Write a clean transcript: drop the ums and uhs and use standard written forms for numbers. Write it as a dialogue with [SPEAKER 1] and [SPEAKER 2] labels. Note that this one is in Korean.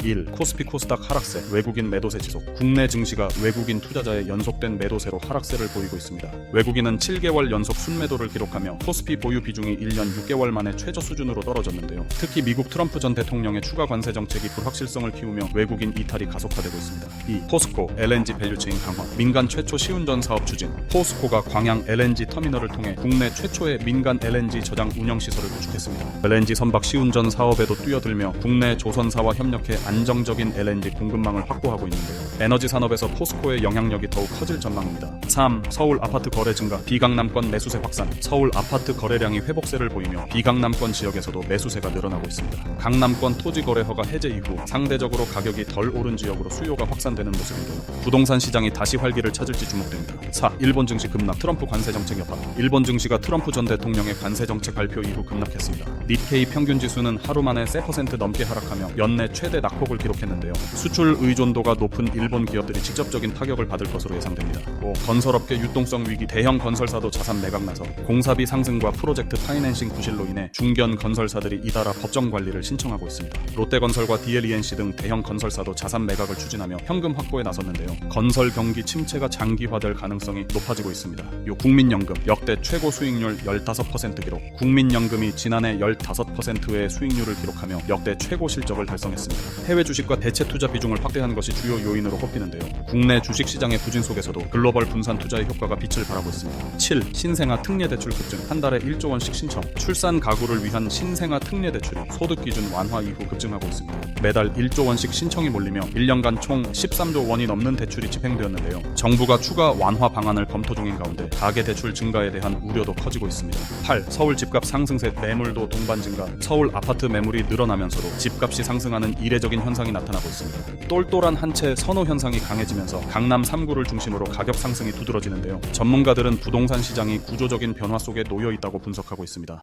[SPEAKER 1] 1. 코스피 코스닥 하락세, 외국인 매도세 지속. 국내 증시가 외국인 투자자의 연속된 매도세로 하락세를 보이고 있습니다. 외국인은 7개월 연속 순매도를 기록하며 코스피 보유 비중이 1년 6개월 만에 최저 수준으로 떨어졌는데요. 특히 미국 트럼프 전 대통령의 추가 관세 정책이 불확실성을 키우며 외국인 이탈이 가속화되고 있습니다. 2. 포스코 LNG 밸류체인 강화, 민간 최초 시운전 사업 추진. 포스코가 광양 LNG 터미널을 통해 국내 최초의 민간 LNG 저장 운영 시설을 구축했습니다. LNG 선박 시운전 사업에도 뛰어들며 국내 조선사와 협력해 안정적인 LNG 공급망을 확보하고 있는데요. 에너지 산업에서 포스코의 영향력이 더욱 커질 전망입니다. 3. 서울 아파트 거래 증가, 비강남권 매수세 확산. 서울 아파트 거래량이 회복세를 보이며 비강남권 지역에서도 매수세가 늘어나고 있습니다. 강남권 토지 거래 허가 해제 이후 상대적으로 가격이 덜 오른 지역으로 수요가 확산되는 모습인데요. 부동산 시장이 다시 활기를 찾을지 주목됩니다. 4. 일본 증시 급락, 트럼프 관세 정책 여파. 일본 증시가 트럼프 전 대통령의 관세 정책 발표 이후 급락했습니다. 니케이 평균 지수는 하루 만에 3% 넘게 하락하며 연내 최대 낙폭을 기록했는데요. 수출 의존도가 높은 일본 기업들이 직접적인 타격을 받을 것으로 예상됩니다. 5. 건설업계 유동성 위기, 대형 건설사도 자산 매각 나서 공사비 상승과 프로젝트 파이낸싱 부실로 인해 중견 건설사들이 잇따라 법정 관리를 신청하고 있습니다. 롯데건설과 DLENC 등 대형 건설사도 자산 매각을 추진하며 현금 확보에 나섰는데요. 건설 경기 침체가 장기화될 가능성이 높아지고 있습니다. 국민연금 역대 최고 수익률 15% 기록. 국민연금이 지난해 15%의 수익률을 기록하며 역대 최고 실적을 달성했습니다. 해외 주식과 대체 투자 비중을 확대하는 것이 주요 요인으로 꼽히는데요. 국내 주식시장의 부진 속에서도 글로벌 분산 투자의 효과가 빛을 발하고 있습니다. 7. 신생아 특례대출 급증, 한 달에 1조 원씩 신청. 출산 가구를 위한 신생아 특례대출이 소득 기준 완화 이후 급증하고 있습니다. 매달 1조 원씩 신청이 몰리며 1년간 총 13조 원이 넘는 대출이 집행되었는데요. 정부가 추가 완화 방안을 검토 중인 가운데 가계대출 증가에 대한 우려도 커지고 있습니다. 8. 서울 집값 상승세, 매물도 동반 증가. 서울 아파트 매물이 늘어나면서도 집값이 상승하는 이례적인 현상이 나타나고 있습니다. 똘똘한 한 채 선호 현상이 강해지면서 강남 3구를 중심으로 가격 상승이 두드러지는데요. 전문가들은 부동산 시장이 구조적인 변화 속에 놓여 있다고 분석하고 있습니다.